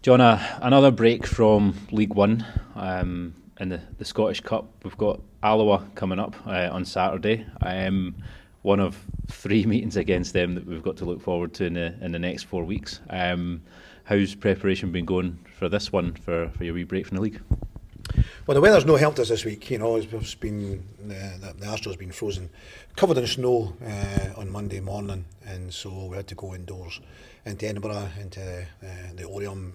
John, another break from League One in the Scottish Cup. We've got Alloa coming up on Saturday. One of three meetings against them that we've got to look forward to in the next 4 weeks. How's preparation been going for this one, for your wee break from the league? Well, the weather's no helped us this week. It's been the Astro's been frozen, covered in snow on Monday morning, and so we had to go indoors into Edinburgh, into the Orium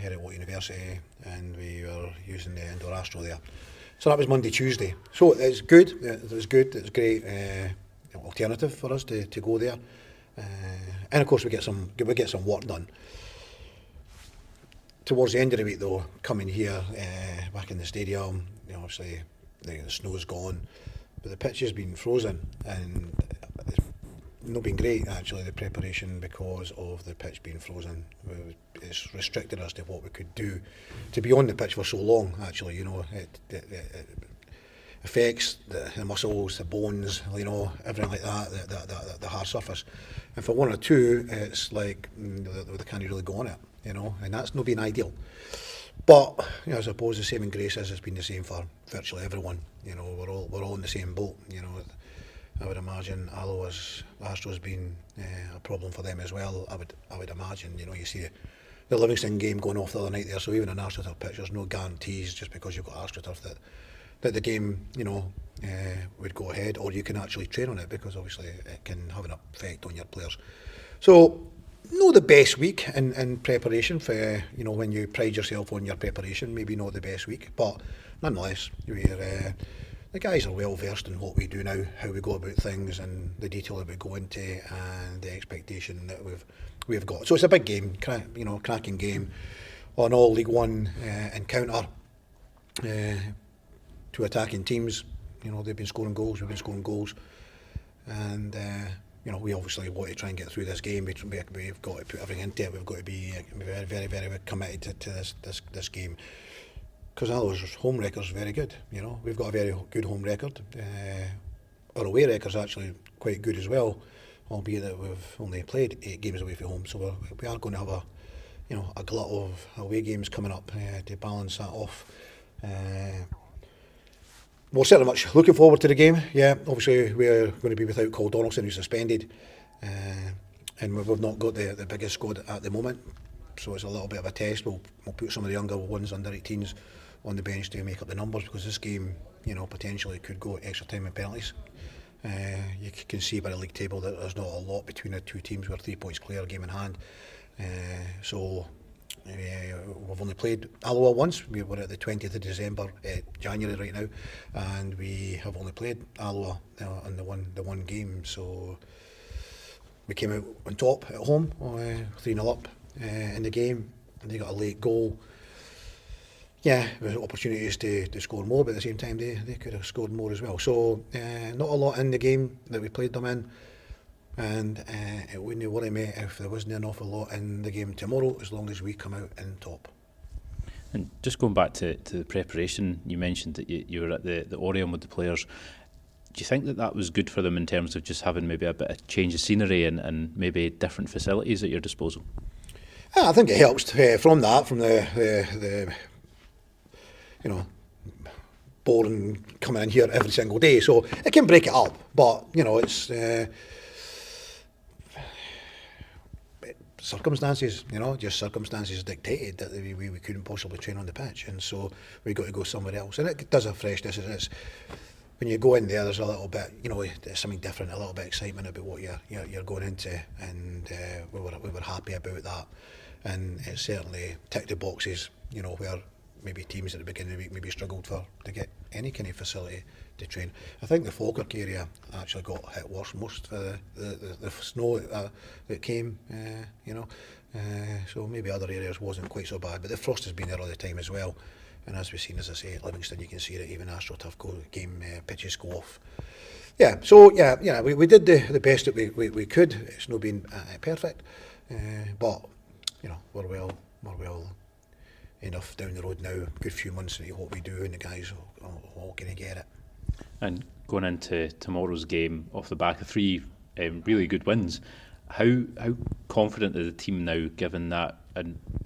here at Alloa University, and we were using the indoor Astro there. So that was Monday, Tuesday. So it's good. It was good. It's a great alternative for us to go there, and of course we get some work done. Towards the end of the week, though, coming here back in the stadium, obviously the snow's gone, but the pitch has been frozen, and it's not been great actually, the preparation, because of the pitch being frozen. It's restricted us to what we could do to be on the pitch for so long. Actually, it affects the muscles, the bones, everything like that, the hard surface. And for one or two, it's like they can't really go on it. And that's not been ideal. But I suppose the saving grace is it's been the same for virtually everyone. We're all in the same boat. I would imagine Alloa's Astros been a problem for them as well. I would imagine. You see the Livingston game going off the other night there. So even an AstroTurf pitch, there's no guarantees just because you've got AstroTurf that the game would go ahead, or you can actually train on it, because obviously it can have an effect on your players. So. Not the best week in preparation for when you pride yourself on your preparation. Maybe not the best week, but nonetheless, the guys are well versed in what we do now, how we go about things, and the detail that we go into, and the expectation that we've got. So it's a big game, cracking game on all League One encounter. Two attacking teams, they've been scoring goals, we've been scoring goals, and. We obviously want to try and get through this game. We've got to put everything into it. We've got to be very, very, very committed to this game, because Alloa's home record is very good. We've got a very good home record. Our away record is actually quite good as well, albeit that we've only played 8 games away from home. So we are going to have a glut of away games coming up to balance that off. We're certainly much looking forward to the game. Yeah, obviously we're going to be without Cole Donaldson, who's suspended, and we've not got the biggest squad at the moment, so it's a little bit of a test. We'll put some of the younger ones, under 18s, on the bench to make up the numbers, because this game, potentially could go extra time and penalties. You can see by the league table that there's not a lot between the two teams. We're 3 points clear, game in hand. We've only played Alloa once. We're at the 20th of December, January right now, and we have only played Alloa in the one game. So we came out on top at home, 3-0 up in the game, and they got a late goal. Yeah, there was opportunities to score more, but at the same time they could have scored more as well. So not a lot in the game that we played them in. And it wouldn't worry me if there wasn't an awful lot in the game tomorrow, as long as we come out in top. And just going back to the preparation, you mentioned that you were at the Orium with the players. Do you think that was good for them in terms of just having maybe a bit of change of scenery and maybe different facilities at your disposal? I think it helps from the boring coming in here every single day. So it can break it up, but it's. Circumstances, just circumstances dictated that we couldn't possibly train on the pitch, and so we got to go somewhere else. And it does have freshness. It's when you go in there's a little bit, there's something different, a little bit of excitement about what you're going into, and we were happy about that, and it certainly ticked the boxes, where maybe teams at the beginning of the week maybe struggled to get any kind of facility to train. I think the Falkirk area actually got hit worse, most for the snow that came, so maybe other areas wasn't quite so bad, but the frost has been there all the time as well. And as we've seen, as I say, at Livingston, you can see that even AstroTurf game pitches go off. Yeah, so we did the best that we could. It's not been perfect, but we're well enough down the road now, a good few months into what we do, and the guys are all going to get it. And going into tomorrow's game off the back of 3 really good wins, How confident is the team now, given that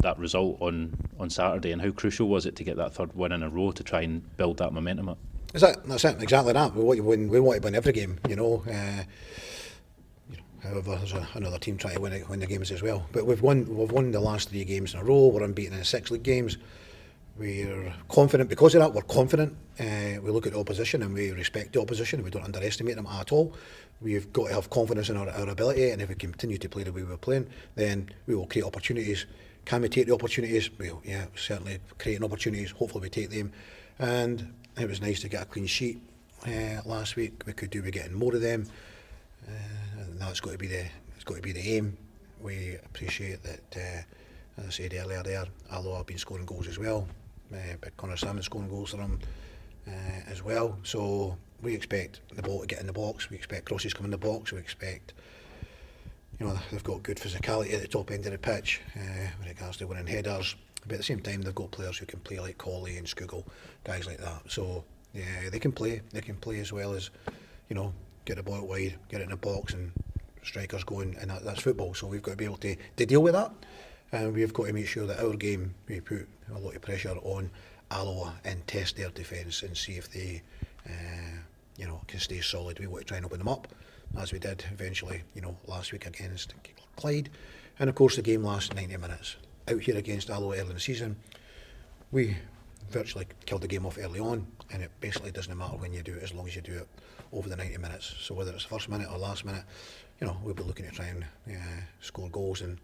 that result on Saturday, and how crucial was it to get that third win in a row to try and build that momentum up? That's it, exactly that. We want to win every game, However, there's another team trying to win the games as well. But we've won the last 3 games in a row. We're unbeaten in 6 league games. We're confident because of that. We're confident. We look at the opposition and we respect the opposition. We don't underestimate them at all. We've got to have confidence in our ability, and if we continue to play the way we're playing, then we will create opportunities. Can we take the opportunities? Well, yeah, certainly creating opportunities. Hopefully we take them. And it was nice to get a clean sheet last week. We could do with getting more of them. And that's got to be the aim. We appreciate that, as I said earlier there, Alloa have been scoring goals as well. But Connor Salmon scoring goals for them as well. So we expect the ball to get in the box. We expect crosses come in the box. We expect, they've got good physicality at the top end of the pitch with regards to winning headers. But at the same time, they've got players who can play like Colley and Skugel, guys like that. So yeah, they can play. They can play as well as, get the ball out wide, get it in the box, and strikers going, and that's football. So we've got to be able to deal with that, and we've got to make sure that our game, we put a lot of pressure on Alloa and test their defence and see if they, can stay solid. We want to try and open them up, as we did eventually, last week against Clyde, and of course the game lasts 90 minutes. Out here against Alloa early in the season, we virtually killed the game off early on, and it basically doesn't matter when you do it as long as you do it over the 90 minutes. So whether it's the first minute or last minute, we'll be looking to try and score goals and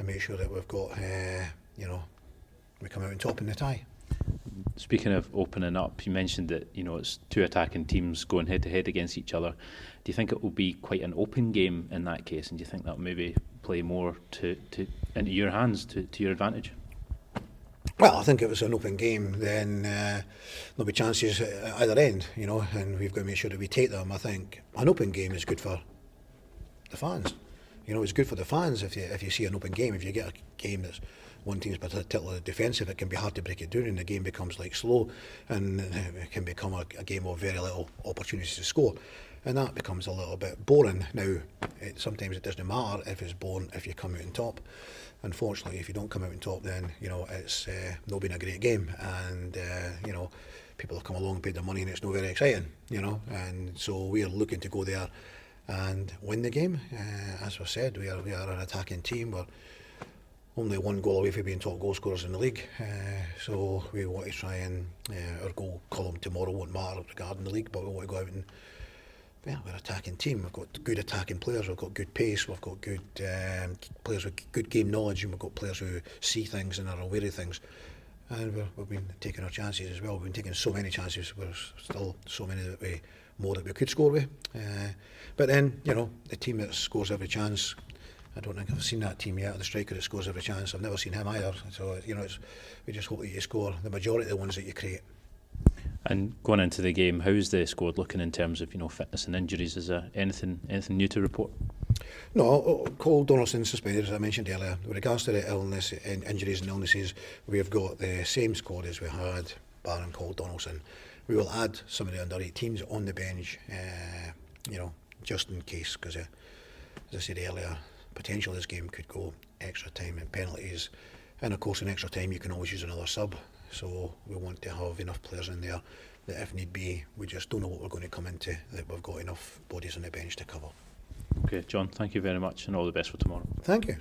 make sure that we've got, we come out on top in the tie. Speaking of opening up, you mentioned that it's 2 attacking teams going head to head against each other. Do you think it will be quite an open game in that case, and do you think that will maybe play more into your hands, to your advantage? Well, I think if it's an open game, then there'll be chances at either end, and we've got to make sure that we take them. I think an open game is good for the fans. It's good for the fans if you see an open game. If you get a game that's one team's particularly defensive, it can be hard to break it down, and the game becomes slow, and it can become a game of very little opportunities to score, and that becomes a little bit boring. Now, sometimes it doesn't matter if it's boring if you come out on top. Unfortunately, if you don't come out on top, then it's not been a great game, and people have come along and paid their money, and it's not very exciting, and so we are looking to go there and win the game. As I said, we are an attacking team. We're only 1 goal away from being top goal scorers in the league, so we want to try and our goal column tomorrow won't matter regarding the league, but we want to go out and we're an attacking team. We've got good attacking players, we've got good pace, we've got good players with good game knowledge, and we've got players who see things and are aware of things. And we've been taking our chances as well. We've been taking so many chances. There's still so many that we could score with. But then, the team that scores every chance, I don't think I've seen that team yet, the striker that scores every chance. I've never seen him either. So, we just hope that you score the majority of the ones that you create. And going into the game, how's the squad looking in terms of fitness and injuries? Is there anything new to report? No, Cole Donaldson suspended, as I mentioned earlier. With regards to the illness and injuries and illnesses, we have got the same squad as we had, barring Cole Donaldson. We will add some of the under 18s on the bench, just in case, because as I said earlier, potentially this game could go extra time and penalties, and of course in extra time you can always use another sub. So we want to have enough players in there that if need be, we just don't know what we're going to come into, that we've got enough bodies on the bench to cover. Okay, John, thank you very much, and all the best for tomorrow. Thank you.